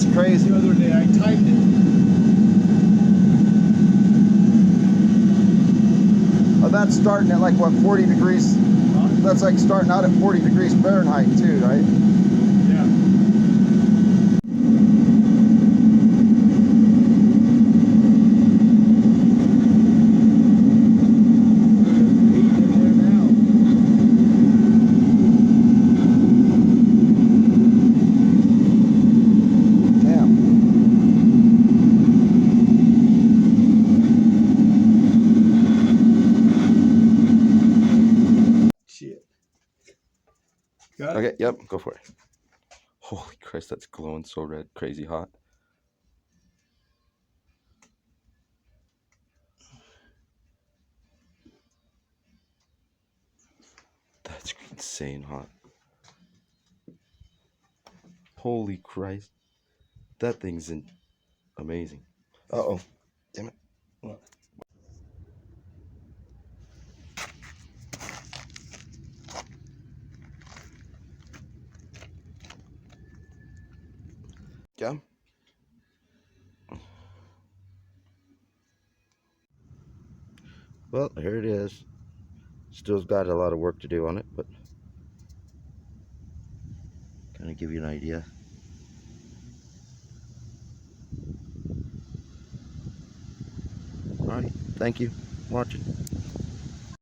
That's crazy. The other day I timed it. Oh, that's starting at like what, 40 degrees? Huh? That's like starting out at 40 degrees Fahrenheit too, right? Yeah. Shit. Got it? Okay, yep, go for it. Holy Christ, that's glowing so red, crazy hot. That's insane hot. Holy Christ. That thing's amazing. Uh-oh. Damn it. What? Yeah. Well, here it is. Still's got a lot of work to do on it, but kind of give you an idea. All right, thank you for watching.